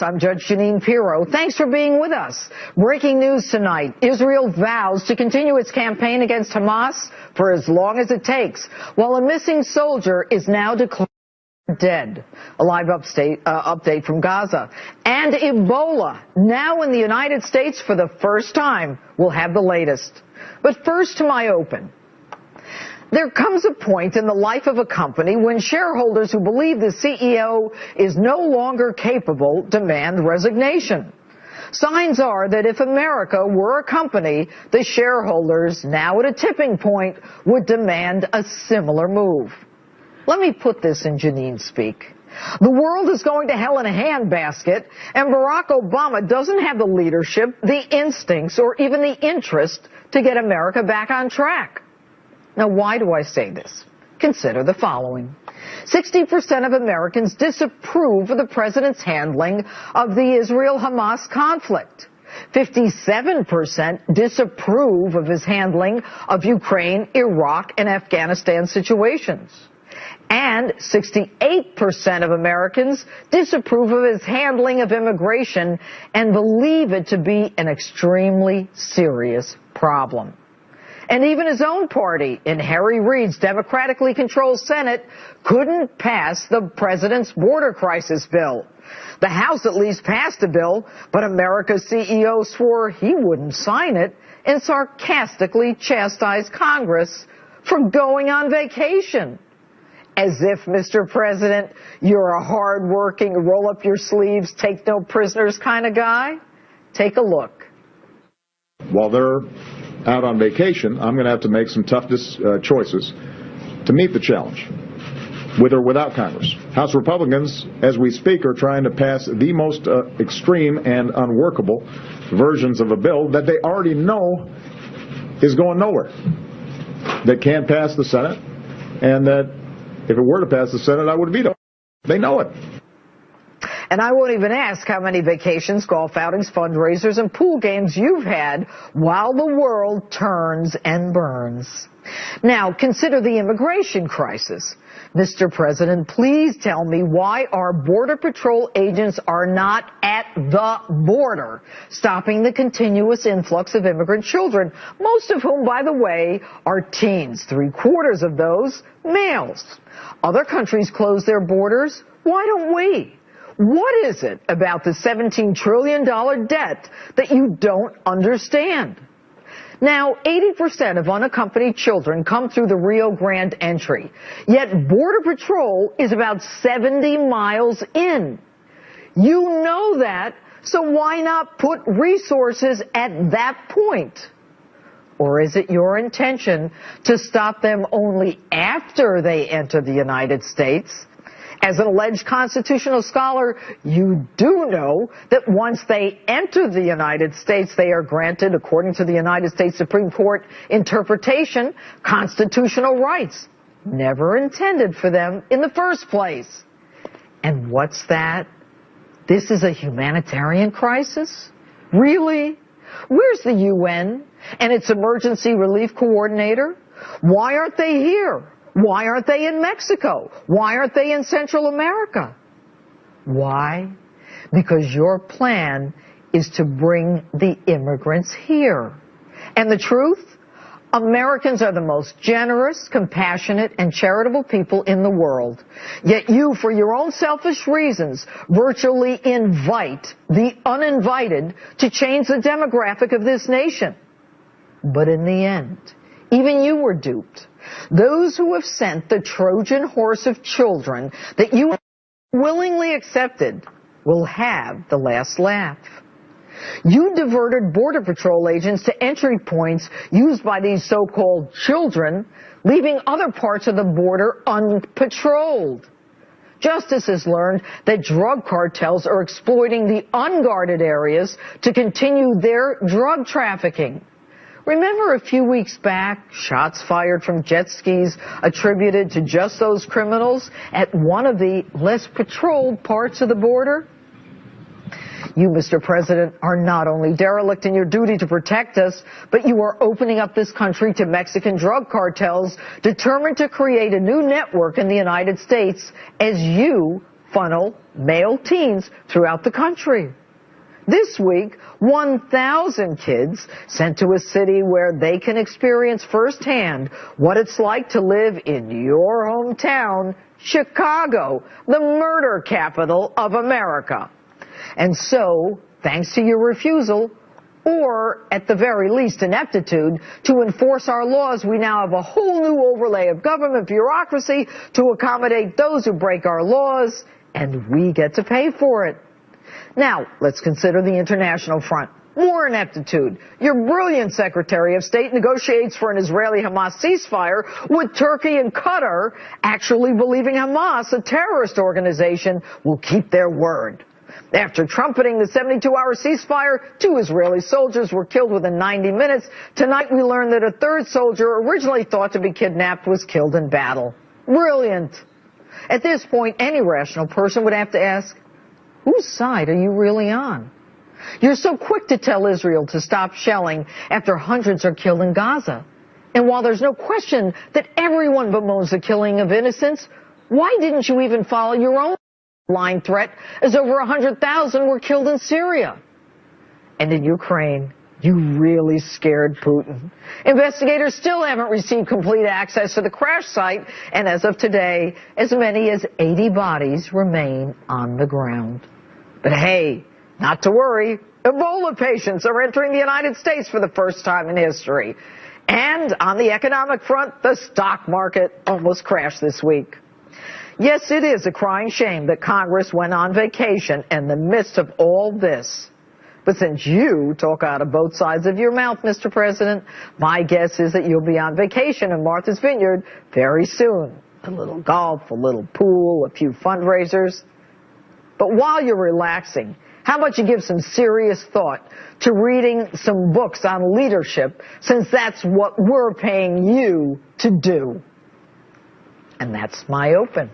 I'm Judge Jeanine Pirro. Thanks for being with us. Breaking news tonight. Israel vows to continue its campaign against Hamas for as long as it takes, while a missing soldier is now declared dead. A live update from Gaza. And Ebola, now in the United States for the first time. We'll have the latest. But first to my open. There comes a point in the life of a company when shareholders who believe the CEO is no longer capable demand resignation. Signs are that if America were a company, the shareholders, now at a tipping point, would demand a similar move. Let me put this in Jeanine speak. The world is going to hell in a handbasket, and Barack Obama doesn't have the leadership, the instincts, or even the interest to get America back on track. Now, why do I say this? Consider the following. 60% of Americans disapprove of the president's handling of the Israel-Hamas conflict. 57% disapprove of his handling of Ukraine, Iraq, and Afghanistan situations. And 68% of Americans disapprove of his handling of immigration and believe it to be an extremely serious problem. And even his own party, in Harry Reid's democratically controlled Senate, couldn't pass the president's border crisis bill. The House at least passed a bill, but America's CEO swore he wouldn't sign it and sarcastically chastised Congress for going on vacation. As if, Mr. President, you're a hard-working, roll-up-your-sleeves, take-no-prisoners kind of guy. Take a look. While they're out on vacation, I'm going to have to make some tough choices to meet the challenge, with or without Congress. House Republicans, as we speak, are trying to pass the most extreme and unworkable versions of a bill that they already know is going nowhere, that can't pass the Senate, and that if it were to pass the Senate, I would veto it. They know it. And I won't even ask how many vacations, golf outings, fundraisers, and pool games you've had while the world turns and burns. Now, consider the immigration crisis. Mr. President, please tell me why our Border Patrol agents are not at the border, stopping the continuous influx of immigrant children, most of whom, by the way, are teens, 3/4 of those males. Other countries close their borders. Why don't we? What is it about the $17 trillion debt that you don't understand? Now, 80% of unaccompanied children come through the Rio Grande entry, yet Border Patrol is about 70 miles in. You know that, so why not put resources at that point? Or is it your intention to stop them only after they enter the United States? As an alleged constitutional scholar, you do know that once they enter the United States, they are granted, according to the United States Supreme Court interpretation, constitutional rights, never intended for them in the first place. And what's that? This is a humanitarian crisis? Really? Where's the UN and its emergency relief coordinator? Why aren't they here? Why aren't they in Mexico? Why aren't they in Central America? Why? Because your plan is to bring the immigrants here. And the truth? Americans are the most generous, compassionate, and charitable people in the world. Yet you, for your own selfish reasons, virtually invite the uninvited to change the demographic of this nation. But in the end, even you were duped. Those who have sent the Trojan horse of children that you willingly accepted will have the last laugh. You diverted Border Patrol agents to entry points used by these so-called children, leaving other parts of the border unpatrolled. Justice has learned that drug cartels are exploiting the unguarded areas to continue their drug trafficking. Remember a few weeks back, shots fired from jet skis attributed to just those criminals at one of the less patrolled parts of the border? You, Mr. President, are not only derelict in your duty to protect us, but you are opening up this country to Mexican drug cartels determined to create a new network in the United States as you funnel male teens throughout the country. This week, 1,000 kids sent to a city where they can experience firsthand what it's like to live in your hometown, Chicago, the murder capital of America. And so, thanks to your refusal, or at the very least ineptitude, to enforce our laws, we now have a whole new overlay of government bureaucracy to accommodate those who break our laws, and we get to pay for it. Now, let's consider the international front. More ineptitude. Your brilliant Secretary of State negotiates for an Israeli-Hamas ceasefire with Turkey and Qatar actually believing Hamas, a terrorist organization, will keep their word. After trumpeting the 72-hour ceasefire, 2 Israeli soldiers were killed within 90 minutes. Tonight we learned that a 3rd soldier, originally thought to be kidnapped, was killed in battle. Brilliant. At this point, any rational person would have to ask, whose side are you really on? You're so quick to tell Israel to stop shelling after hundreds are killed in Gaza. And while there's no question that everyone bemoans the killing of innocents, why didn't you even follow your own line threat as over 100,000 were killed in Syria? And in Ukraine, you really scared Putin. Investigators still haven't received complete access to the crash site, and as of today, as many as 80 bodies remain on the ground. But hey, not to worry, Ebola patients are entering the United States for the first time in history. And on the economic front, the stock market almost crashed this week. Yes, it is a crying shame that Congress went on vacation in the midst of all this. But since you talk out of both sides of your mouth, Mr. President, my guess is that you'll be on vacation in Martha's Vineyard very soon. A little golf, a little pool, a few fundraisers. But while you're relaxing, how about you give some serious thought to reading some books on leadership, since that's what we're paying you to do. And that's my open.